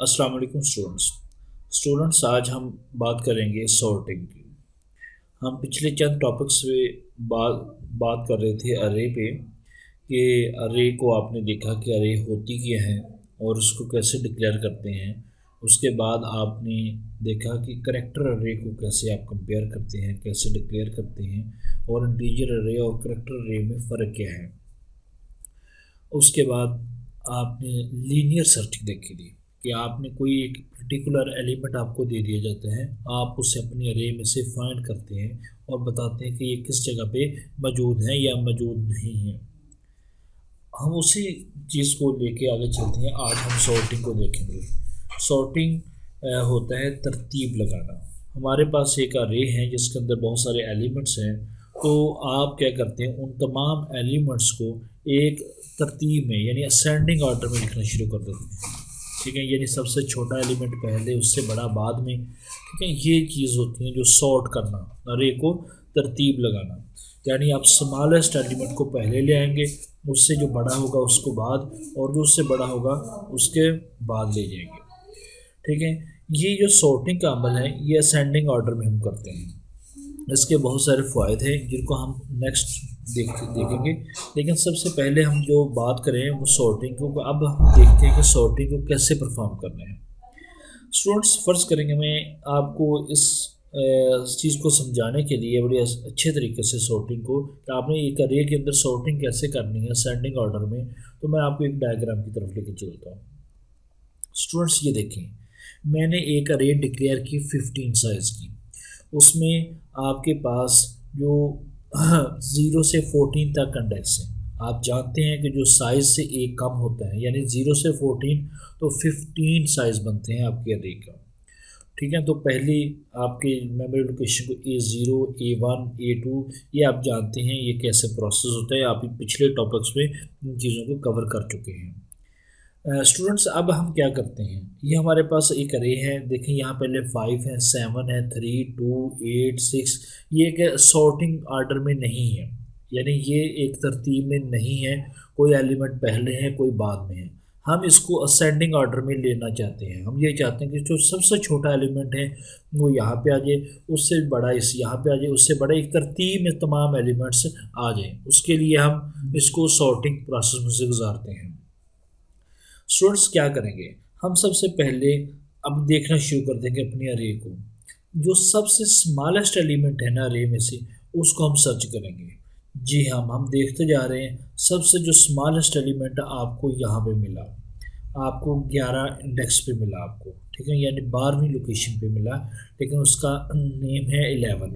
अस्सलाम वालेकुम स्टूडेंट्स आज हम बात करेंगे सॉर्टिंग की। हम पिछले चंद टॉपिक्स में बात बात कर रहे थे अरे पे कि अरे को आपने देखा कि अरे होती क्या है और उसको कैसे डिक्लेयर करते हैं। उसके बाद आपने देखा कि करेक्टर अरे को कैसे आप कंपेयर करते हैं, कैसे डिक्लेयर करते हैं और इंटीजर अरे और करेक्टर अरे में फ़र्क क्या है। उसके बाद आपने लीनियर सर्च देखी थी कि आपने कोई एक पर्टिकुलर एलिमेंट आपको दे दिया जाता है, आप उसे अपनी अरे में से फाइंड करते हैं और बताते हैं कि ये किस जगह पे मौजूद है या मौजूद नहीं है। हम उसी चीज़ को लेके आगे चलते हैं। आज हम सॉर्टिंग को देखेंगे। सॉर्टिंग होता है तरतीब लगाना। हमारे पास एक अरे है जिसके अंदर बहुत सारे एलिमेंट्स हैं, तो आप क्या करते हैं, उन तमाम एलिमेंट्स को एक तरतीब में यानी असेंडिंग ऑर्डर में लिखना शुरू कर देते हैं। ठीक है, यानी सबसे छोटा एलिमेंट पहले, उससे बड़ा बाद में। ठीक है, ये चीज़ होती है जो सॉर्ट करना, अरे को तरतीब लगाना। यानी आप स्मॉलेस्ट एलिमेंट को पहले ले आएंगे, उससे जो बड़ा होगा उसको बाद, और जो उससे बड़ा होगा उसके बाद ले जाएंगे। ठीक है, ये जो सॉर्टिंग का अमल है ये असेंडिंग ऑर्डर में हम करते हैं। इसके बहुत सारे फ़ायदे हैं जिनको हम नेक्स्ट देखेंगे। लेकिन सबसे पहले हम जो बात करें वो सॉर्टिंग को। अब हम देखते हैं कि सॉर्टिंग को कैसे परफॉर्म करना है। स्टूडेंट्स, फ़र्ज़ करेंगे मैं आपको इस चीज़ को समझाने के लिए बड़ी अच्छे तरीके से सॉर्टिंग को, कि आपने एक अरे के अंदर सॉर्टिंग कैसे करनी है असेंडिंग ऑर्डर में, तो मैं आपको एक डायग्राम की तरफ लेके चलता हूँ। स्टूडेंट्स ये देखें, मैंने एक अरे डिक्लेयर की 15 साइज़ की। उसमें आपके पास जो 0 से 14 तक इंडेक्स है। आप जानते हैं कि जो साइज़ से एक कम होता है यानी 0 से 14 तो 15 साइज़ बनते हैं आपके अरे का। ठीक है, तो पहली आपके मेमोरी लोकेशन को A0, A1, A2, ये आप जानते हैं ये कैसे प्रोसेस होता है। आप पिछले टॉपिक्स में इन चीज़ों को कवर कर चुके हैं। स्टूडेंट्स, अब हम क्या करते हैं, ये हमारे पास एक अरे है। देखें यहाँ पहले 5 है, 7 है, 3, 2, 8, 6। ये एक सॉर्टिंग आर्डर में नहीं है, यानी ये एक तरतीब में नहीं है। कोई एलिमेंट पहले है, कोई बाद में है। हम इसको असेंडिंग ऑर्डर में लेना चाहते हैं। हम ये चाहते हैं कि जो सबसे छोटा एलिमेंट है वो यहाँ पे आ जाए, उससे बड़ा इस यहाँ पे आ जाए, उससे बड़ा एक तरतीब में तमाम एलिमेंट्स आ जाए। उसके लिए हम इसको सॉर्टिंग प्रोसेस में से गुजारते हैं। स्टूडेंट्स क्या करेंगे, हम सबसे पहले अब देखना शुरू कर देंगे अपनी अरे को। जो सबसे स्मॉलेस्ट एलिमेंट है ना अरे में से, उसको हम सर्च करेंगे। जी हाँ, हम देखते जा रहे हैं। सबसे जो स्मॉलेस्ट एलिमेंट आपको यहाँ पे मिला, आपको 11 इंडेक्स पे मिला आपको। ठीक है, यानी 12वीं लोकेशन पे मिला, लेकिन उसका नेम है 11।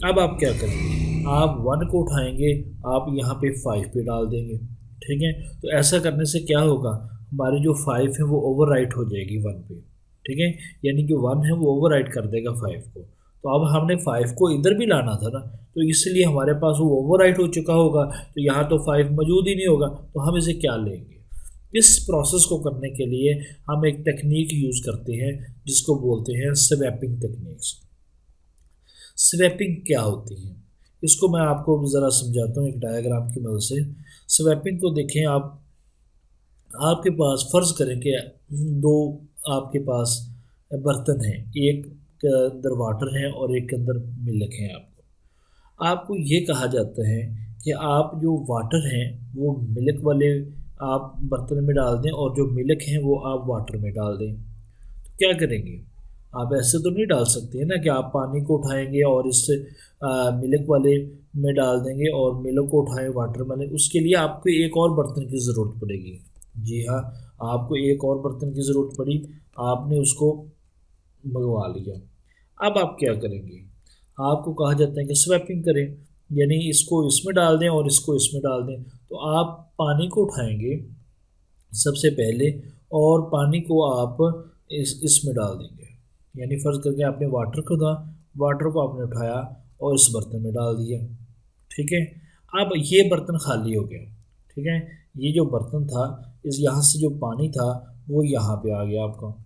अब आप क्या करेंगे, आप 1 को उठाएंगे, आप यहाँ पे 5 पे डाल देंगे। ठीक है, तो ऐसा करने से क्या होगा, हमारी जो 5 है वो ओवरराइट हो जाएगी 1 पे। ठीक है, यानी जो 1 है वो ओवरराइट कर देगा 5 को। तो अब हमने 5 को इधर भी लाना था ना, तो इसलिए हमारे पास वो ओवरराइट हो चुका होगा, तो यहाँ तो 5 मौजूद ही नहीं होगा, तो हम इसे क्या लेंगे। इस प्रोसेस को करने के लिए हम एक टेक्निक यूज़ करते हैं जिसको बोलते हैं स्वैपिंग टेक्निक्स। स्वैपिंग क्या होती है, इसको मैं आपको ज़रा समझाता हूँ एक डायग्राम की मदद से। स्वैपिंग को देखें आप, आपके पास फ़र्ज़ करें कि दो आपके पास बर्तन हैं, एक के अंदर वाटर है और एक के अंदर मिल्क है। आपको आपको ये कहा जाता है कि आप जो वाटर हैं वो मिल्क वाले आप बर्तन में डाल दें और जो मिल्क हैं वो आप वाटर में डाल दें। तो क्या करेंगे, आप ऐसे तो नहीं डाल सकते हैं ना कि आप पानी को उठाएंगे और इस मिल्क वाले में डाल देंगे और मिल्क को उठाएं वाटर में। उसके लिए आपको एक और बर्तन की ज़रूरत पड़ेगी। जी हाँ, आपको एक और बर्तन की ज़रूरत पड़ी, आपने उसको मंगवा लिया। अब आप क्या करेंगे, आपको कहा जाता है कि स्वैपिंग करें, यानी इसको इसमें डाल दें और इसको इसमें डाल दें। तो आप पानी को उठाएंगे सबसे पहले और पानी को आप इसमें डाल देंगे। यानी फ़र्ज़ करके आपने वाटर को था, वाटर को आपने उठाया और इस बर्तन में डाल दिया। ठीक है, अब ये बर्तन खाली हो गया। ठीक है, ये जो बर्तन था, इस यहाँ से जो पानी था वो यहाँ पे आ गया आपका।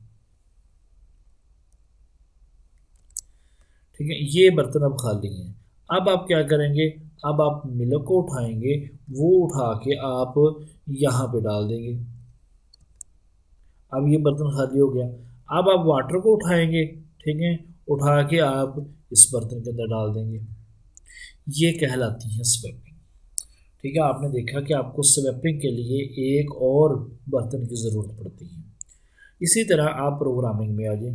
ठीक है, ये बर्तन अब खाली हैं। अब आप क्या करेंगे, अब आप मिल्क को उठाएंगे, वो उठा के आप यहाँ पे डाल देंगे। अब ये बर्तन खाली हो गया। अब आप वाटर को उठाएंगे, ठीक है, उठा के आप इस बर्तन के अंदर डाल देंगे। ये कहलाती है स्वैपिंग। ठीक है, आपने देखा कि आपको स्वैपिंग के लिए एक और बर्तन की ज़रूरत पड़ती है। इसी तरह आप प्रोग्रामिंग में आ जाए।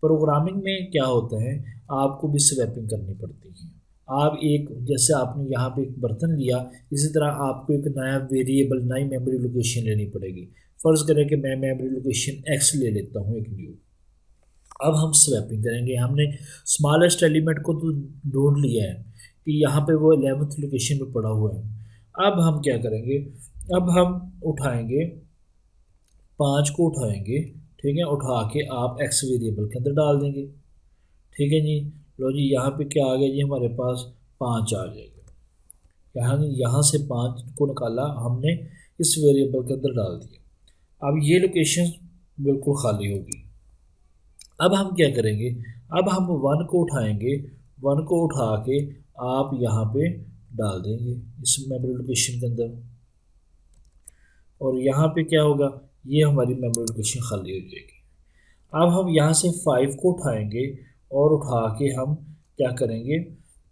प्रोग्रामिंग में क्या होता है, आपको भी स्वैपिंग करनी पड़ती है। आप एक, जैसे आपने यहाँ पे एक बर्तन लिया, इसी तरह आपको एक नया वेरिएबल, नई मेमोरी लोकेशन लेनी पड़ेगी। फ़र्ज़ करें कि मैं मेमोरी लोकेशन एक्स ले लेता हूँ, एक न्यू। अब हम स्वैपिंग करेंगे। हमने स्मॉलेस्ट एलिमेंट को तो ढूंढ लिया है कि यहाँ पे वो 11th लोकेशन पे पड़ा हुआ है। अब हम क्या करेंगे, अब हम उठाएंगे 5 को उठाएंगे, ठीक है, उठा के आप एक्स वेरिएबल के अंदर डाल देंगे। ठीक है जी, लो जी, यहाँ पे क्या आ गया जी, हमारे पास 5 आ जाएगा। यहाँ से 5 को निकाला हमने, इस वेरिएबल के अंदर डाल दिया। अब ये लोकेशन बिल्कुल खाली होगी। अब हम क्या करेंगे, अब हम 1 को उठाएंगे, 1 को उठा के आप यहाँ पे डाल देंगे इस मेमोरी लोकेशन के अंदर। और यहाँ पे क्या होगा, ये हमारी मेमोरी लोकेशन खाली हो जाएगी। अब हम यहाँ से 5 को उठाएंगे और उठा के हम क्या करेंगे,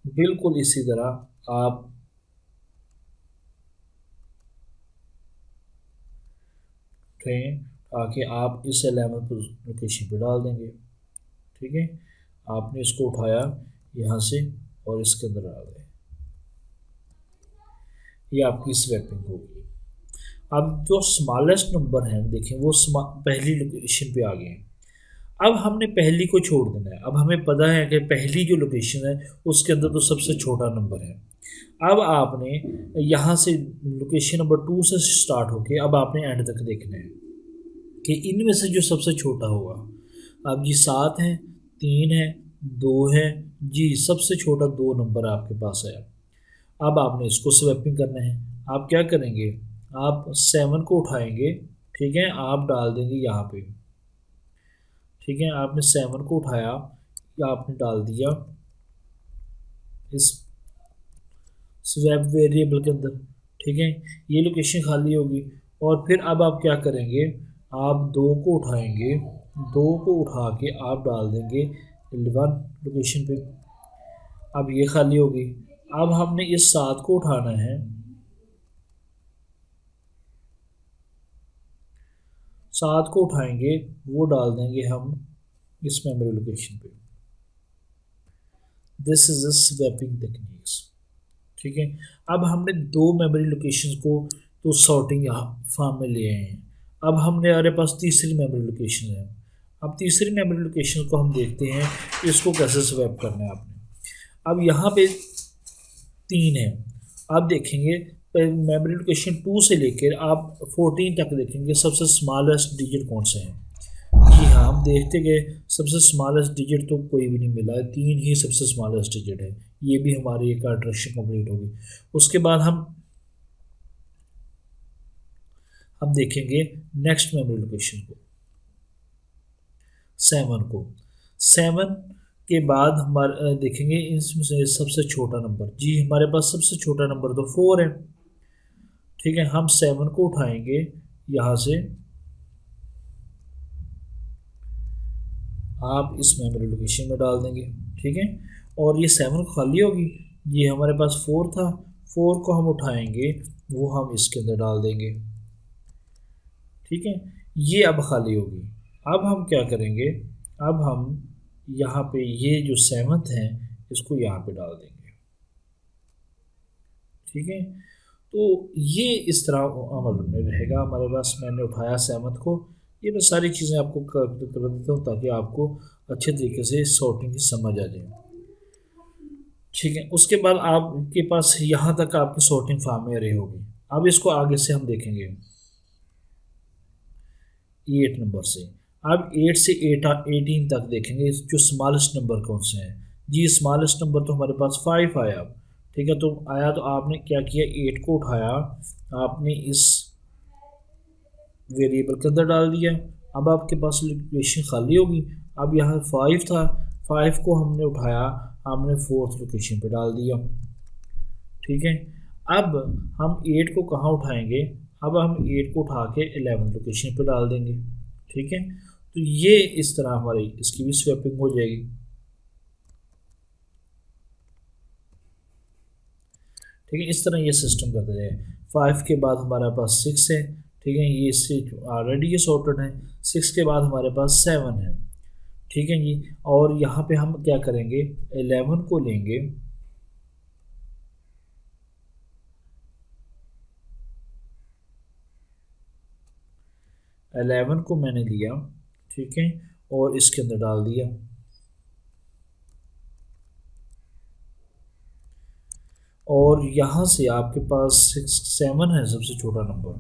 बिल्कुल इसी तरह आप ट्रेन आके आप इस 11th लोकेशन पे डाल देंगे। ठीक है, आपने इसको उठाया यहाँ से और इसके अंदर डाल दें, ये आपकी स्वैपिंग होगी। अब जो स्मॉलेस्ट नंबर हैं देखें, वो पहली लोकेशन पे आ गए हैं। अब हमने पहली को छोड़ देना है। अब हमें पता है कि पहली जो लोकेशन है उसके अंदर तो सबसे छोटा नंबर है। अब आपने यहाँ से लोकेशन नंबर 2 से स्टार्ट होके अब आपने एंड तक देखना है कि इनमें से जो सबसे छोटा होगा। अब जी 7 है, 3 है, 2 है जी, सबसे छोटा 2 नंबर आपके पास है। अब आपने इसको स्वैपिंग करना है। आप क्या करेंगे, आप 7 को उठाएंगे, ठीक है, आप डाल देंगे यहाँ पे। ठीक है, आपने 7 को उठाया या आपने डाल दिया इस स्वैप वेरिएबल के अंदर। ठीक है, ये लोकेशन खाली होगी। और फिर अब आप क्या करेंगे, आप 2 को उठाएंगे, 2 को उठा के आप डाल देंगे 11 लोकेशन पे। अब ये खाली होगी। अब हमने इस 7 को उठाना है, 7 को उठाएंगे, वो डाल देंगे हम इस मेमोरी लोकेशन पे। This is a swapping techniques. ठीक है, अब हमने 2 मेमोरी लोकेशंस को तो सॉर्टिंग फॉर्म में ले आए हैं। अब हमारे पास तीसरी मेमोरी लोकेशन है। अब तीसरी मेमोरी लोकेशन को हम देखते हैं इसको कैसे स्वैप करना है आपने। अब यहाँ पे 3 है। आप देखेंगे मेमोरी लोकेशन 2 से लेकर आप 14 तक देखेंगे सबसे स्मॉलेस्ट डिजिट कौन सा है। जी हाँ, हम देखते गए सबसे स्मॉलेस्ट डिजिट तो कोई भी नहीं मिला है, 3 ही सबसे स्मॉलेस्ट डिजिट है। ये भी हमारी एक अट्रैक्शन कंप्लीट होगी। उसके बाद हम देखेंगे नेक्स्ट मेमोरी लोकेशन को, 7 को। 7 के बाद हमारे देखेंगे इसमें से सबसे छोटा नंबर। जी, हमारे पास सबसे छोटा नंबर तो 4 है। ठीक है, हम 7 को उठाएंगे यहाँ से, आप इस मेमोरी लोकेशन में डाल देंगे। ठीक है, और ये 7 खाली होगी। ये हमारे पास 4 था, 4 को हम उठाएंगे, वो हम इसके अंदर डाल देंगे। ठीक है, ये अब खाली होगी। अब हम क्या करेंगे, अब हम यहाँ पे ये जो 7th है इसको यहाँ पे डाल देंगे। ठीक है, तो ये इस तरह अमल में रहेगा हमारे पास। मैंने उठाया 7th को, ये मैं सारी चीज़ें आपको कर देता हूँ ताकि आपको अच्छे तरीके से सॉर्टिंग की समझ आ जाए। ठीक है, उसके बाद आपके पास यहाँ तक आपकी सॉर्टिंग फॉर्म में अरे होगी। अब इसको आगे से हम देखेंगे 8 नंबर से। अब 8 से 18 तक देखेंगे जो स्मॉलेस्ट नंबर कौन से हैं। जी, स्मॉलेस्ट नंबर तो हमारे पास 5 आया। ठीक है, तो आया तो आपने क्या किया, 8 को उठाया, आपने इस वेरिएबल के अंदर डाल दिया। अब आपके पास लोकेशन खाली होगी। अब यहाँ 5 था, 5 को हमने उठाया, हमने 4th लोकेशन पे डाल दिया। ठीक है, अब हम 8 को कहाँ उठाएंगे, अब हम 8 को उठा के 11th लोकेशन पे डाल देंगे। ठीक है, तो ये इस तरह हमारी इसकी भी स्वैपिंग हो जाएगी। ठीक है, इस तरह ये सिस्टम करते जाए। 5 के बाद हमारे पास 6 है, ठीक है, ये इससे ऑलरेडी ये सॉर्टेड है। 6 के बाद हमारे पास 7 है, ठीक है जी। और यहाँ पे हम क्या करेंगे, 11 को लेंगे, एलेवन को मैंने लिया, ठीक है, और इसके अंदर डाल दिया। और यहाँ से आपके पास 6 7 है सबसे छोटा नंबर,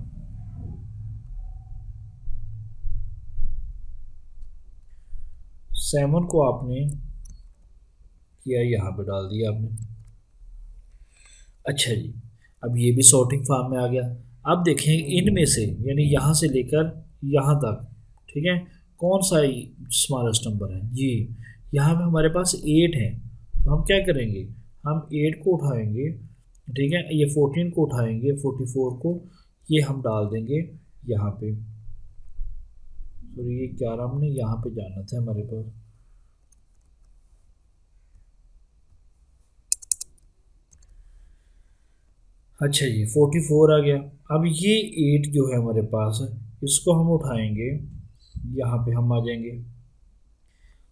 7 को आपने किया, यहाँ पे डाल दिया आपने। अच्छा जी, अब ये भी सॉर्टिंग फॉर्म में आ गया। अब देखें इनमें से, यानी यहाँ से लेकर यहाँ तक, ठीक है, कौन सा स्मॉलेस्ट नंबर है जी। यहाँ पे हमारे पास 8 है, तो हम क्या करेंगे, हम 8 को उठाएंगे, ठीक है, ये 14 को उठाएंगे, 44 को, ये हम डाल देंगे यहाँ पे। सॉरी, ये 11 हमने यहाँ पे जाना था हमारे पास। अच्छा जी, 44 आ गया। अब ये 8 जो है हमारे पास, इसको हम उठाएंगे, यहाँ पे हम आ जाएंगे।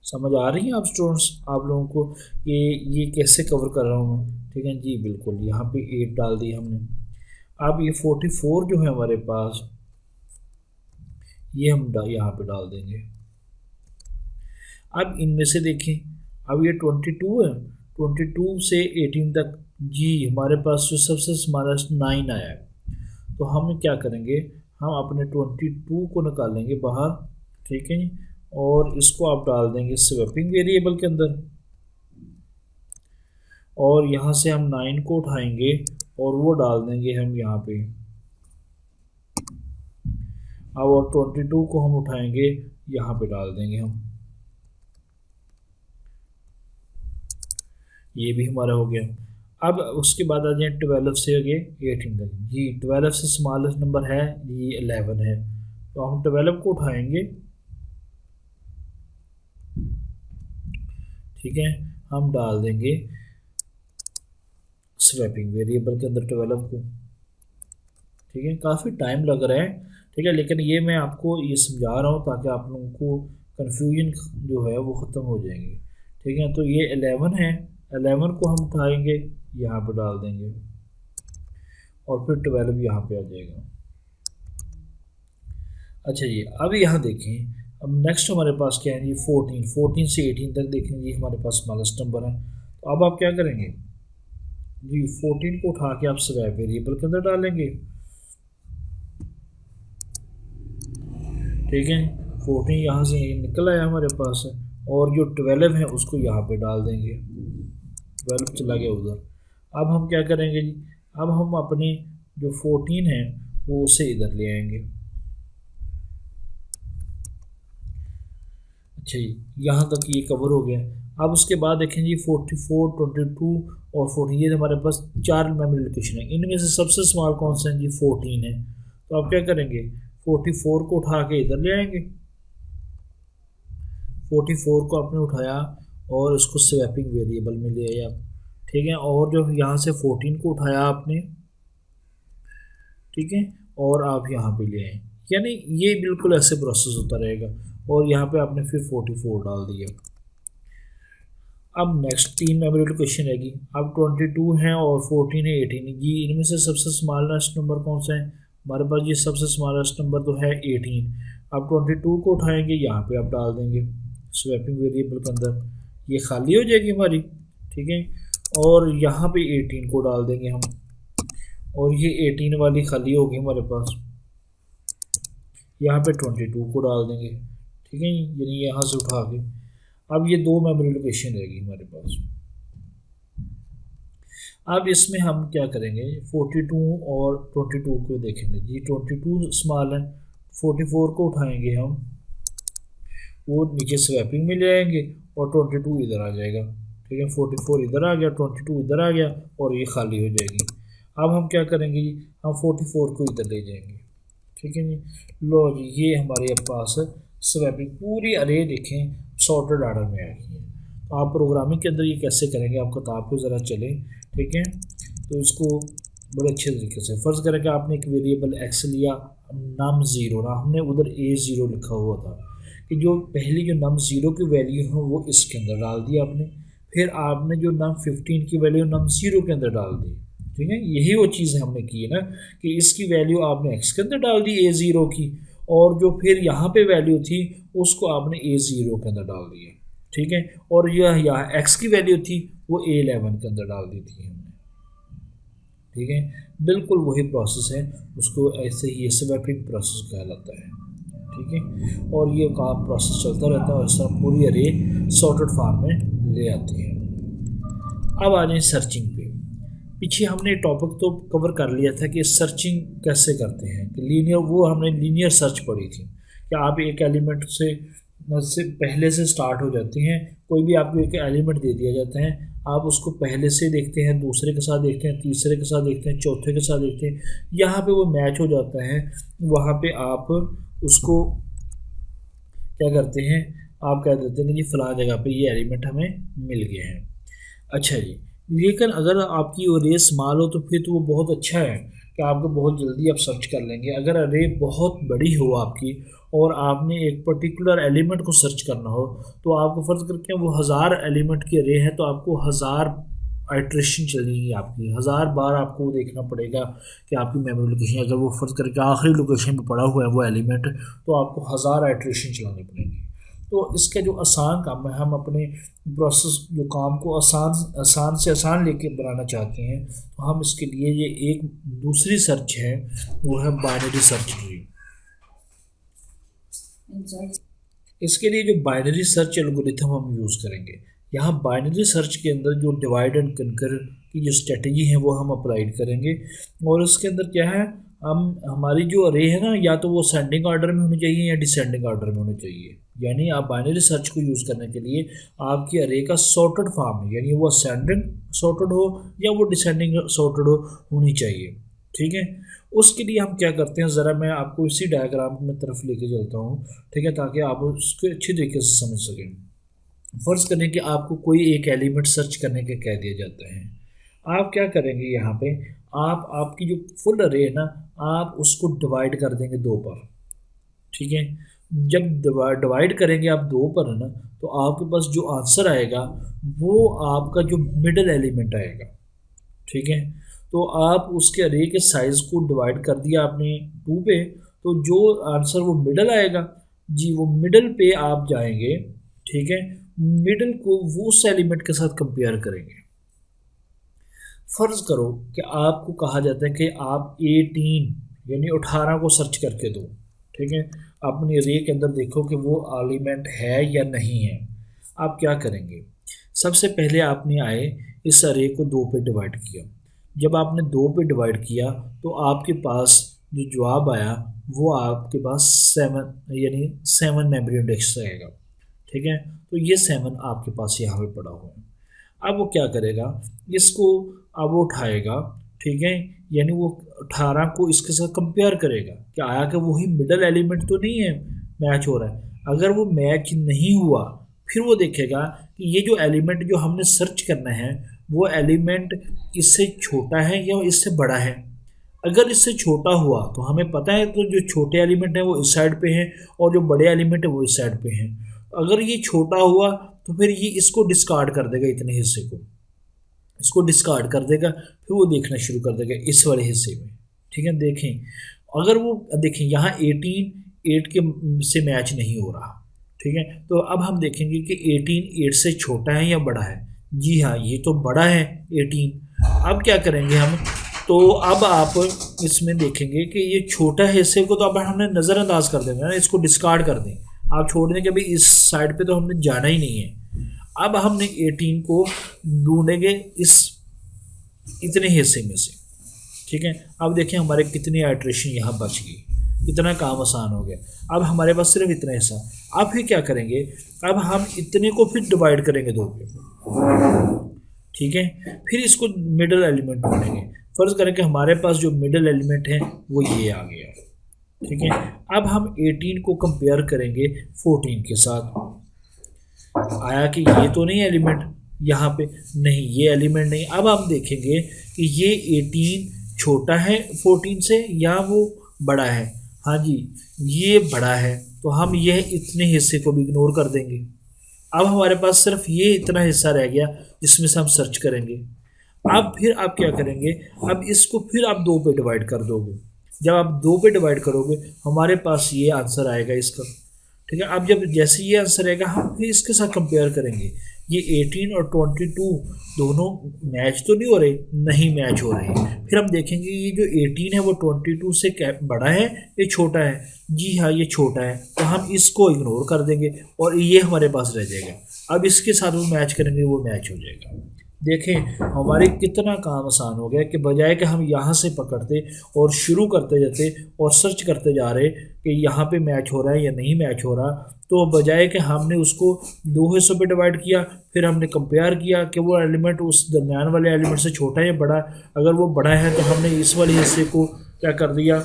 समझ आ रही है आप स्टूडेंट्स, आप लोगों को कि ये कैसे कवर कर रहा हूँ मैं, ठीक है जी, बिल्कुल। यहाँ पे 8 डाल दी हमने। अब ये 44 जो है हमारे पास, ये हम यहाँ पे डाल देंगे। अब इनमें से देखें, अब ये 22 है, 22 से 18 तक जी हमारे पास जो सबसे स्मॉलेस्ट 9 आया है, तो हम क्या करेंगे, हम अपने 22 को निकालेंगे बाहर, ठीक है, और इसको आप डाल देंगे स्वैपिंग वेरिएबल के अंदर। और यहाँ से हम 9 को उठाएंगे और वो डाल देंगे हम यहाँ पे। अब और 22 को हम उठाएंगे, यहाँ पे डाल देंगे हम। ये भी हमारा हो गया। अब उसके बाद आ जाए 12 से आगे 18 तक जी। 12 से स्मॉलेस्ट नंबर है ये 11 है, तो हम 12 को उठाएंगे, ठीक है, हम डाल देंगे स्वैपिंग वेरिएबल के अंदर 12 को, ठीक है। काफ़ी टाइम लग रहा है, ठीक है, लेकिन ये मैं आपको ये समझा रहा हूँ ताकि आप लोगों को कन्फ्यूजन जो है वो ख़त्म हो जाएंगे, ठीक है। तो ये 11 है, 11 को हम उठाएंगे, यहाँ पे डाल देंगे, और फिर 12 यहाँ पे आ जाएगा। अच्छा जी, अब यहाँ देखें, अब नेक्स्ट हमारे पास क्या है जी, 14 से 18 तक देखें जी हमारे पास स्मॉलेस्ट नंबर है। तो अब आप क्या करेंगे जी, 14 को उठा के आप स्वैप वेरिएबल के अंदर डालेंगे, ठीक है। 14 यहाँ से निकल आया हमारे पास है, और जो 12 है उसको यहाँ पे डाल देंगे, 12 चला गया उधर। अब हम क्या करेंगे जी, अब हम अपनी जो 14 है वो उसे इधर ले आएंगे। अच्छा जी, यहाँ तक ये कवर हो गया। अब उसके बाद देखें जी 44, 22 और 14, ये हमारे पास 4 मेमोरी लोकेशन है। इनमें से सबसे स्मॉल कौन सा है जी, 14 है। तो आप क्या करेंगे, 44 को उठा के इधर ले आएंगे, 44 को आपने उठाया और उसको स्वैपिंग वेरिएबल में ले आया, ठीक है। और जो यहाँ से 14 को उठाया आपने, ठीक है, और आप यहाँ पे ले आए, यानी ये बिल्कुल ऐसे प्रोसेस होता रहेगा। और यहाँ पे आपने फिर 44 डाल दिया। अब नेक्स्ट 3 मेमोरी लोकेशन रहेगी। अब 22 है और 14 है, 18 जी। इनमें से सबसे स्मॉलेस्ट नंबर कौन सा है हमारे पास, ये सबसे स्मॉलेस्ट नंबर तो है 18। अब 22 को उठाएंगे, यहाँ पे आप डाल देंगे स्वैपिंग वेरिएबल के अंदर, ये खाली हो जाएगी हमारी, ठीक है। और यहाँ पे 18 को डाल देंगे हम, और ये 18 वाली खाली होगी हमारे पास, यहाँ पे 22 को डाल देंगे, ठीक है, यानी यहाँ से उठा के। अब ये 2 मेमोरी लोकेशन रहेगी हमारे पास। अब इसमें हम क्या करेंगे, 42 और 22 को देखेंगे जी। 22 स्मॉल है, 44 को उठाएंगे हम, वो नीचे स्वैपिंग में ले आएंगे, और 22 इधर आ जाएगा, ठीक है। 44 इधर आ गया, 22 इधर आ गया, और ये खाली हो जाएगी। अब हम क्या करेंगे जी, हम 44 को इधर ले जाएंगे, ठीक है जी। लो जी, ये हमारे पास स्वैपिंग, पूरी अरे देखें सॉर्टेड आर्डर में आएगी। तो आप प्रोग्रामिंग के अंदर ये कैसे करेंगे, आप किताब पे ज़रा चलें, ठीक है। तो इसको बड़े अच्छे तरीके से फ़र्ज़ करें कि आपने एक वेरिएबल एक्स लिया, नम ज़ीरो ना, हमने उधर A0 लिखा हुआ था कि जो पहली जो नम ज़ीरो की वैल्यू है वो इसके अंदर डाल दी आपने, फिर आपने जो नम 15 की वैल्यू नम ज़ीरो के अंदर डाल दी, ठीक है। यही वो चीज़ हमने की है ना कि इसकी वैल्यू आपने एक्स के अंदर डाल दी A0 की, और जो फिर यहाँ पे वैल्यू थी उसको आपने A0 के अंदर डाल दी है, ठीक है। और यह यहाँ एक्स की वैल्यू थी वो A11 के अंदर डाल दी थी हमने, ठीक है। बिल्कुल वही प्रोसेस है, उसको ऐसे ही स्वैपिंग प्रोसेस कहलाता है, ठीक है। और ये काम प्रोसेस चलता रहता है और इस तरह पूरी अरे सॉर्टेड फॉर्म में ले आते हैं। अब आ जाए सर्चिंग पे। पीछे हमने टॉपिक तो कवर कर लिया था कि सर्चिंग कैसे करते हैं, कि लीनियर, वो हमने लीनियर सर्च पढ़ी थी कि आप एक एलिमेंट से पहले से स्टार्ट हो जाते हैं, कोई भी आपको एक एलिमेंट दे दिया जाता है, आप उसको पहले से देखते हैं, दूसरे के साथ देखते हैं, तीसरे के साथ देखते हैं, चौथे के साथ देखते हैं, यहाँ पे वो मैच हो जाता है, वहाँ पे आप उसको क्या करते हैं, आप कह देते हैं कि जी फलां जगह पे ये एलिमेंट हमें मिल गए हैं। अच्छा जी, लेकिन अगर आपकी अरे स्मॉल हो तो फिर तो वो बहुत अच्छा है कि आपको बहुत जल्दी आप सर्च कर लेंगे। अगर अरे बहुत बड़ी हो आपकी और आपने एक पर्टिकुलर एलिमेंट को सर्च करना हो, तो आपको फ़र्ज़ करके वो 1000 एलिमेंट की अरे है, तो आपको 1000 आइट्रेशन चलेगी, आपकी 1000 बार आपको देखना पड़ेगा कि आपकी मेमोरी लोकेशन, अगर वो फ़र्ज़ करके आखिरी लोकेशन पे पड़ा हुआ है वो एलिमेंट, तो आपको 1000 आइट्रेशन चलानी पड़ेगी। तो इसका जो आसान काम है, हम अपने प्रोसेस जो काम को आसान से आसान लेके बनाना चाहते हैं, तो हम इसके लिए ये एक दूसरी सर्च है, वो है बाइनरी सर्च ट्री। इसके लिए जो बाइनरी सर्च एल्गोरिथम हम यूज़ करेंगे, यहाँ बाइनरी सर्च के अंदर जो डिवाइड एंड कनकर की जो स्ट्रेटजी है वो हम अप्लाइड करेंगे। और उसके अंदर क्या है, हम हमारी जो अरे है ना, या तो वो असेंडिंग ऑर्डर में होनी चाहिए या डिसेंडिंग ऑर्डर में होनी चाहिए। यानी आप बाइनरी सर्च को यूज़ करने के लिए आपकी अरे का सॉर्टेड फॉर्म है, यानी वो असेंडिंग सॉर्टेड हो या वो डिसेंडिंग सॉर्टेड होनी चाहिए, ठीक है। उसके लिए हम क्या करते हैं, ज़रा मैं आपको इसी डायग्राम में तरफ लेके चलता हूँ, ठीक है, ताकि आप उसको अच्छी तरीके से समझ सकें। फ़र्ज़ करें कि आपको कोई एक एलिमेंट सर्च करने के कह दिया जाता है, आप क्या करेंगे, यहाँ पे आप आपकी जो फुल अरे है ना, आप उसको डिवाइड कर देंगे 2 पर, ठीक है। जब डिवाइड करेंगे आप 2 पर है ना, तो आपके पास जो आंसर आएगा वो आपका जो मिडल एलिमेंट आएगा, ठीक है। तो आप उसके अरे के साइज़ को डिवाइड कर दिया आपने 2 पे, तो जो आंसर वो मिडल आएगा जी, वो मिडल पे आप जाएंगे, ठीक है। मिडल को वो उस एलिमेंट के साथ कंपेयर करेंगे। फ़र्ज़ करो कि आपको कहा जाता है कि आप 18 यानी 18 को सर्च करके दो, ठीक है। अपनी अरे के अंदर देखो कि वो एलिमेंट है या नहीं है। आप क्या करेंगे, सबसे पहले आपने आए इस अरे को 2 पे डिवाइड किया। जब आपने 2 पे डिवाइड किया तो आपके पास जो जवाब आया वो आपके पास 7 यानी 7 मेमोरी इंडेक्स रहेगा, ठीक है। तो ये 7 आपके पास यहाँ पे पड़ा हुआ है। अब वो क्या करेगा, इसको अब वो उठाएगा, ठीक है, यानी वो 18 को इसके साथ कंपेयर करेगा कि आया कि वही मिडल एलिमेंट तो नहीं है, मैच हो रहा है। अगर वो मैच नहीं हुआ फिर वो देखेगा कि ये जो एलिमेंट जो हमने सर्च करना है वो एलिमेंट इससे छोटा है या इससे बड़ा है। अगर इससे छोटा हुआ तो हमें पता है तो जो छोटे एलिमेंट हैं वो इस साइड पे हैं और जो बड़े एलिमेंट है वो इस साइड पे हैं। अगर ये छोटा हुआ तो फिर ये इसको डिस्कार्ड कर देगा, इतने हिस्से को इसको डिस्कार्ड कर देगा, फिर वो देखना शुरू कर देगा इस वाले हिस्से में, ठीक है। देखें अगर वो देखें यहाँ 18 8 के से मैच नहीं हो रहा, ठीक है। तो अब हम देखेंगे कि 18 8 से छोटा है या बड़ा है। जी हाँ, ये तो बड़ा है 18। अब क्या करेंगे हम, तो अब आप इसमें देखेंगे कि ये छोटा हिस्से को तो अब हमने नज़रअंदाज कर देना है, इसको डिस्कार्ड कर दें, आप छोड़ दें कि भाई इस साइड पे तो हमने जाना ही नहीं है। अब हमने 18 को ढूंढेंगे इस इतने हिस्से में से, ठीक है। अब देखें हमारे कितनी आइट्रेशन यहाँ बच गई, कितना काम आसान हो गया। अब हमारे पास सिर्फ इतना हिस्सा। अब फिर क्या करेंगे, अब हम इतने को फिर डिवाइड करेंगे 2 पे, ठीक है। फिर इसको मिडल एलिमेंट ढूंढेंगे। फ़र्ज़ करें कि हमारे पास जो मिडल एलिमेंट है वो ये आ गया, ठीक है। अब हम 18 को कंपेयर करेंगे 14 के साथ। आया कि ये तो नहीं एलिमेंट यहाँ पे, नहीं ये एलिमेंट नहीं। अब हम देखेंगे कि ये 18 छोटा है 14 से या वो बड़ा है। हाँ जी, ये बड़ा है, तो हम यह इतने हिस्से को भी इग्नोर कर देंगे। अब हमारे पास सिर्फ ये इतना हिस्सा रह गया जिसमें से हम सर्च करेंगे। अब फिर आप क्या करेंगे, अब इसको फिर आप दो पे डिवाइड कर दोगे। जब आप दो पे डिवाइड करोगे हमारे पास ये आंसर आएगा इसका। ठीक है। अब जब जैसे ये आंसर आएगा हम फिर इसके साथ कंपेयर करेंगे। ये 18 और 22 दोनों मैच तो नहीं हो रहे, नहीं मैच हो रहे। फिर हम देखेंगे ये जो 18 है वो 22 से बड़ा है ये छोटा है। जी हाँ, ये छोटा है, तो हम इसको इग्नोर कर देंगे और ये हमारे पास रह जाएगा। अब इसके साथ वो मैच करेंगे, वो मैच हो जाएगा। देखें हमारे कितना काम आसान हो गया कि बजाय कि हम यहाँ से पकड़ते और शुरू करते जाते और सर्च करते जा रहे कि यहाँ पे मैच हो रहा है या नहीं मैच हो रहा, तो बजाय कि हमने उसको दो हिस्सों पे डिवाइड किया, फिर हमने कंपेयर किया कि वो एलिमेंट उस दरमियान वाले एलिमेंट से छोटा है या बड़ा। अगर वो बड़ा है तो हमने इस वाले हिस्से को क्या कर दिया,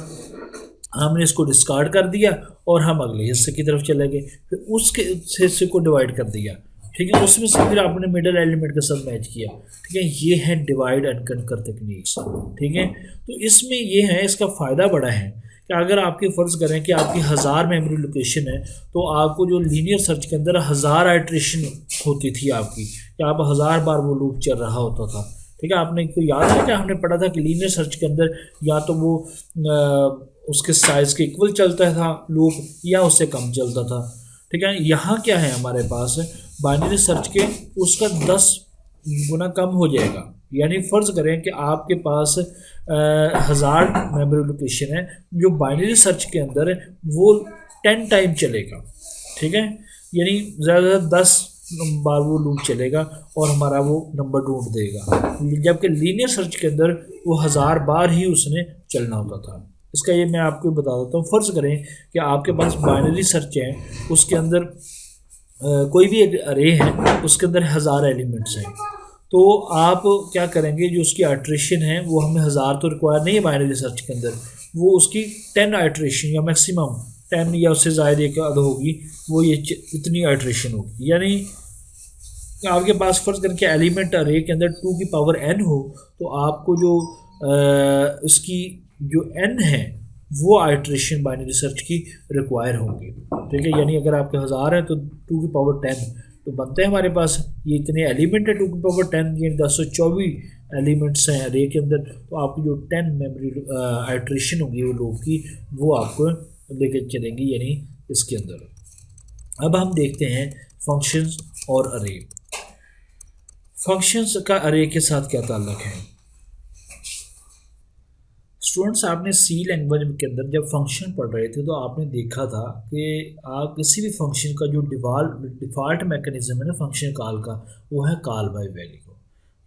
हमने इसको डिस्कार्ड कर दिया और हम अगले हिस्से की तरफ चले गए, फिर उसके हिस्से को डिवाइड कर दिया। ठीक है, उसमें से फिर आपने मिडल एलिमेंट के साथ मैच किया। ठीक है, ये है डिवाइड एंड कंकर टेक्निक्स। ठीक है, तो इसमें ये है, इसका फ़ायदा बड़ा है कि अगर आपके फ़र्ज़ करें कि आपकी 1000 मेमोरी लोकेशन है, तो आपको जो लीनियर सर्च के अंदर 1000 आइट्रेशन होती थी आपकी, कि आप 1000 बार वो लूप चल रहा होता था। ठीक है, आपने को याद है कि हमने पढ़ा था कि लीनियर सर्च के अंदर या तो वो उसके साइज़ के इक्वल चलता था लूप या उससे कम चलता था। ठीक है, यहाँ क्या है हमारे पास बाइनरी सर्च के उसका 10 गुना कम हो जाएगा। यानी फ़र्ज़ करें कि आपके पास 1000 मेमोरी लोकेशन है, जो बाइनरी सर्च के अंदर है वो 10 टाइम चलेगा। ठीक है, यानी ज़्यादा 10 बार वो लूप चलेगा और हमारा वो नंबर ढूंढ देगा, जबकि लीनियर सर्च के अंदर वो 1000 बार ही उसने चलना होता था। इसका ये मैं आपको बता देता हूँ। फ़र्ज़ करें कि आपके पास बाइनरी सर्च है, उसके अंदर कोई भी एक अरे है, उसके अंदर 1000 एलिमेंट्स हैं, तो आप क्या करेंगे, जो उसकी आइट्रेशन है वो हमें 1000 तो रिक्वायर नहीं है बाइनरी सर्च के अंदर, वो उसकी 10 आइट्रेशन या मैक्सिमम 10 या उससे ज़्यादा एक अद होगी, वो ये इतनी आइट्रेशन होगी। यानी आपके पास फ़र्ज़ करें कि एलिमेंट अरे के अंदर 2 की पावर n हो, तो आपको जो उसकी जो n है वो आइट्रेशन बाइनरी सर्च की रिक्वायर होंगी। ठीक है, यानी अगर आपके 1000 है तो 2 की पावर 10 तो बनते हैं हमारे पास ये इतने एलिमेंट है 2 की पावर 10, ये 1024 एलिमेंट्स हैं अरे के अंदर, तो आपकी जो 10 मेमोरी आइट्रेशन होगी वो लूप की, वो आपको लेकर चलेंगी यानी इसके अंदर। अब हम देखते हैं फंक्शंस और अरे। फंक्शंस का अरे के साथ क्या ताल्लुक है। स्टूडेंट्स, आपने सी लैंग्वेज के अंदर जब फंक्शन पढ़ रहे थे तो आपने देखा था कि आप किसी भी फंक्शन का जो डिफ़ॉल्ट मैकेनिज़्म है ना फंक्शन कॉल का, वो है कॉल बाय वैल्यू।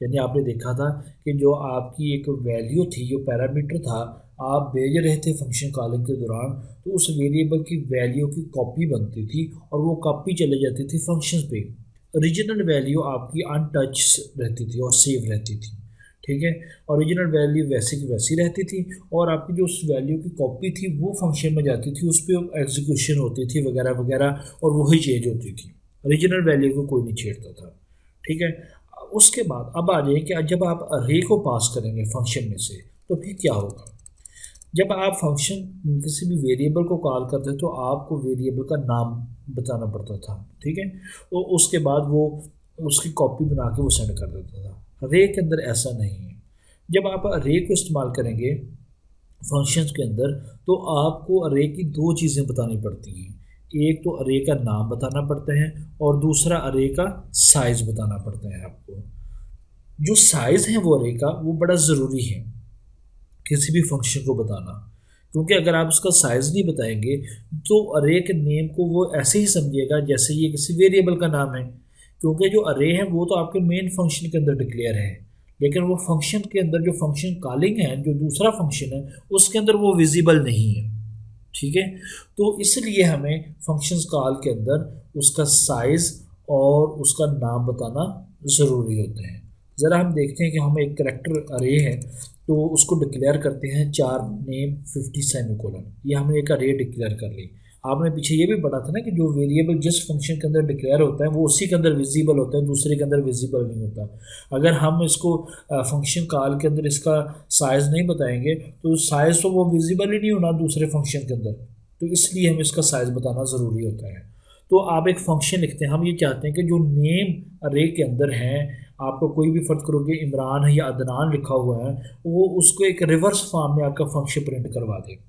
यानी आपने देखा था कि जो आपकी एक वैल्यू थी, जो पैरामीटर था, आप भेज रहे थे फंक्शन कॉलिंग के दौरान, तो उस वेरिएबल की वैल्यू की कॉपी बनती थी और वो कॉपी चले जाती थी फंक्शन पे। ओरिजिनल वैल्यू आपकी अनटच रहती थी और सेव रहती थी। ठीक है, ओरिजिनल वैल्यू वैसे की वैसी रहती थी और आपकी जो उस वैल्यू की कॉपी थी वो फंक्शन में जाती थी, उस पर एग्जीक्यूशन होती थी वगैरह वगैरह, और वही चेंज होती थी। ओरिजिनल वैल्यू को कोई नहीं छेड़ता था। ठीक है, उसके बाद अब आ जाए कि जब आप अरे को पास करेंगे फंक्शन में से, तो फिर क्या होगा। जब आप फंक्शन किसी भी वेरिएबल को कॉल करते हैं तो आपको वेरिएबल का नाम बताना पड़ता था। ठीक है, तो उसके बाद वो उसकी कॉपी बना के वो सेंड कर देता था। अरे के अंदर ऐसा नहीं है। जब आप अरे को इस्तेमाल करेंगे फंक्शंस के अंदर, तो आपको अरे की दो चीज़ें बतानी पड़ती हैं। एक तो अरे का नाम बताना पड़ता है और दूसरा अरे का साइज़ बताना पड़ता है आपको। जो साइज़ है वो अरे का, वो बड़ा ज़रूरी है किसी भी फंक्शन को बताना, क्योंकि अगर आप उसका साइज़ नहीं बताएंगे तो अरे के नेम को वो ऐसे ही समझेगा जैसे ये किसी वेरिएबल का नाम है। क्योंकि जो अरे है वो तो आपके मेन फंक्शन के अंदर डिक्लेयर है, लेकिन वो फंक्शन के अंदर जो फंक्शन कॉलिंग है, जो दूसरा फंक्शन है, उसके अंदर वो विजिबल नहीं है। ठीक है, तो इसलिए हमें फंक्शंस कॉल के अंदर उसका साइज़ और उसका नाम बताना ज़रूरी होते हैं, ज़रा हम देखते हैं कि हम एक करेक्टर अरे है तो उसको डिक्लेयर करते हैं 4 नेम 50 सेमीकोलन, ये हमने एक अरे डिक्लेयर कर ली। आपने पीछे ये भी पढ़ा था ना कि जो वेरिएबल जिस फंक्शन के अंदर डिक्लेयर होता है वो उसी के अंदर विजिबल होता है, दूसरे के अंदर विजिबल नहीं होता। अगर हम इसको फंक्शन कॉल के अंदर इसका साइज़ नहीं बताएंगे तो साइज़ तो वो विजिबल ही नहीं होना दूसरे फंक्शन के अंदर, तो इसलिए हमें इसका साइज़ बताना ज़रूरी होता है। तो आप एक फंक्शन लिखते हैं, हम ये चाहते हैं कि जो नेम अरे के अंदर हैं, आपको कोई भी फ़र्क करोगे इमरान है या अदनान लिखा हुआ है, वो उसको एक रिवर्स फॉर्म में आपका फंक्शन प्रिंट करवा दे।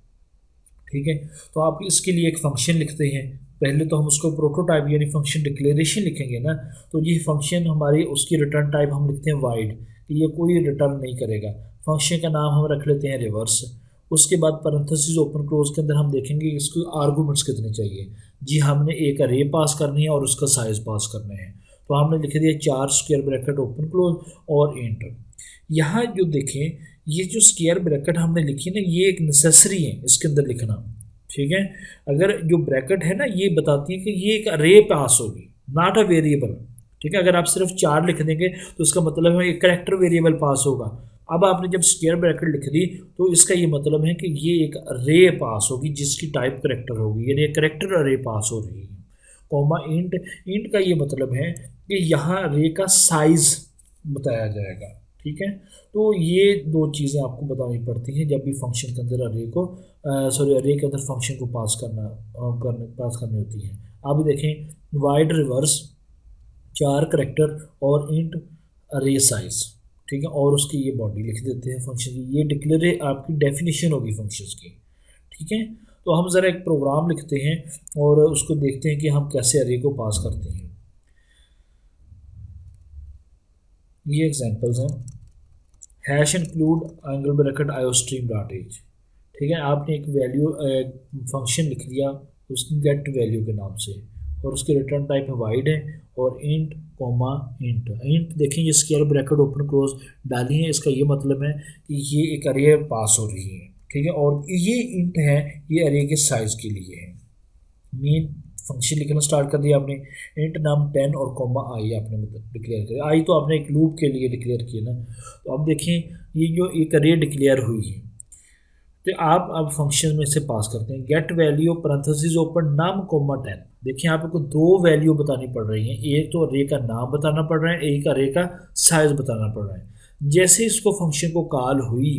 ठीक है, तो आप इसके लिए एक फ़ंक्शन लिखते हैं। पहले तो हम उसको प्रोटोटाइप यानी फंक्शन डिक्लेरेशन लिखेंगे ना, तो ये फंक्शन हमारी उसकी रिटर्न टाइप हम लिखते हैं वाइड, कि ये कोई रिटर्न नहीं करेगा। फंक्शन का नाम हम रख लेते हैं रिवर्स। उसके बाद पैरेंथेसिस ओपन क्लोज के अंदर हम देखेंगे इसको आर्गूमेंट्स कितने चाहिए। जी हमने एक अरे पास करनी है और उसका साइज़ पास करना है, तो हमने लिख दिया 4 स्क्वायर ब्रैकेट ओपन क्लोज और इंट। यहाँ जो देखें ये जो स्क्वायर ब्रैकेट हमने लिखी ना, ये एक नेसेसरी है इसके अंदर लिखना। ठीक है, अगर जो ब्रैकेट है ना ये बताती है कि ये एक अरे पास होगी, नॉट अ वेरिएबल। ठीक है, अगर आप सिर्फ 4 लिख देंगे तो इसका मतलब है एक करेक्टर वेरिएबल पास होगा। अब आपने जब स्क्वायर ब्रैकेट लिख दी तो इसका ये मतलब है कि ये एक अरे पास होगी जिसकी टाइप करेक्टर होगी, यानी एक करेक्टर अरे पास हो रही है। कॉमा इंट, इंट का ये मतलब है कि यहाँ अरे का साइज़ बताया जाएगा। ठीक है, तो ये दो चीज़ें आपको बतानी पड़ती हैं जब भी फंक्शन के अंदर अरे को अरे के अंदर फंक्शन को पास करनी होती है। आप देखें वाइड रिवर्स 4 करेक्टर और इंट अरे साइज। ठीक है, और उसकी ये बॉडी लिख देते हैं फंक्शन की, ये डिक्लेयर आपकी डेफिनेशन होगी फंक्शंस की। ठीक है, तो हम ज़रा एक प्रोग्राम लिखते हैं और उसको देखते हैं कि हम कैसे अरे को पास करते हैं। ये एग्जांपल्स हैं, hash include angle bracket iostream dot h. ठीक है, आपने एक वैल्यू फंक्शन लिख दिया उसकी गेट वैल्यू के नाम से, और उसकी रिटर्न टाइप है वाइड है और इंट कॉमा इंट। इंट देखें ये स्क्वायर ब्रैकेट ओपन क्लोज डाली है, इसका ये मतलब है कि ये एक अरे पास हो रही है। ठीक है, और ये इंट है ये अरे के साइज़ के लिए है। मेन फंक्शन लिखना स्टार्ट कर दिया आपने, इंट नाम 10 और कॉमा आई आपने मतलब डिक्लेयर किया। आई तो आपने एक लूप के लिए डिक्लेयर किया ना। तो अब देखें ये जो एक अरे डिक्लेयर हुई है तो आप अब फंक्शन में से पास करते हैं गेट वैल्यू पैरेंथेसिस ओपन नाम कॉमा 10। देखिए आपको दो वैल्यू बतानी पड़ रही हैं, एक तो अरे का नाम बताना पड़ रहा है, एक अरे का साइज बताना पड़ रहा है। जैसे इसको फंक्शन को कॉल हुई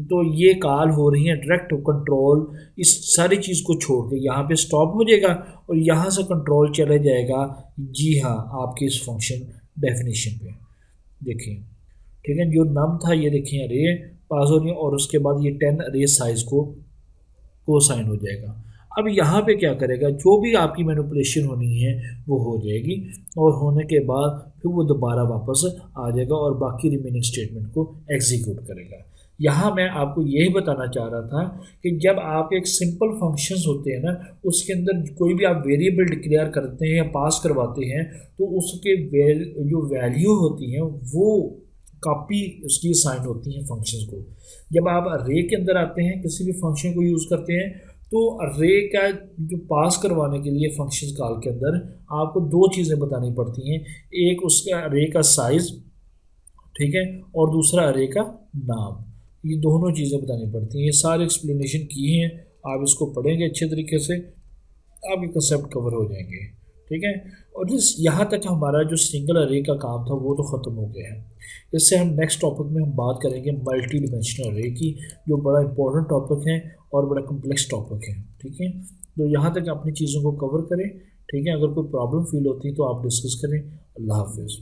तो ये कॉल हो रही है डायरेक्ट कंट्रोल इस सारी चीज़ को छोड़ के यहाँ पे स्टॉप हो जाएगा और यहाँ से कंट्रोल चला जाएगा। जी हाँ, आपके इस फंक्शन डेफिनेशन पे देखिए। ठीक है, जो नाम था ये देखिए अरे पास हो रही है और उसके बाद ये 10 अरे साइज को साइन हो जाएगा। अब यहाँ पे क्या करेगा, जो भी आपकी मैनिपुलेशन होनी है वो हो जाएगी और होने के बाद फिर वो दोबारा वापस आ जाएगा और बाकी रिमेनिंग स्टेटमेंट को एग्जीक्यूट करेगा। यहाँ मैं आपको यही बताना चाह रहा था कि जब आप एक सिंपल फंक्शंस होते हैं ना उसके अंदर कोई भी आप वेरिएबल डिक्लेयर करते हैं या पास करवाते हैं तो उसके जो वैल्यू होती हैं वो कॉपी उसकी साइन होती हैं फंक्शंस को। जब आप अरे के अंदर आते हैं किसी भी फंक्शन को यूज़ करते हैं तो अरे का जो पास करवाने के लिए फंक्शन कॉल के अंदर आपको दो चीज़ें बतानी पड़ती हैं, एक उसका अरे का साइज़, ठीक है, और दूसरा अरे का नाम। ये दोनों चीज़ें बतानी पड़ती हैं। ये सारे एक्सप्लेनेशन किए हैं, आप इसको पढ़ेंगे अच्छे तरीके से आपके कंसेप्ट कवर हो जाएंगे। ठीक है, और जिस यहाँ तक हमारा जो सिंगल अरे का काम था वो तो ख़त्म हो गया है। इससे हम नेक्स्ट टॉपिक में हम बात करेंगे मल्टी डिमेंशनल अरे की, जो बड़ा इंपॉर्टेंट टॉपिक है और बड़ा कम्प्लेक्स टॉपिक है। ठीक है, तो यहाँ तक अपनी चीज़ों को कवर करें। ठीक है, अगर कोई प्रॉब्लम फील होती है तो आप डिस्कस करें। अल्लाह हाफिज़।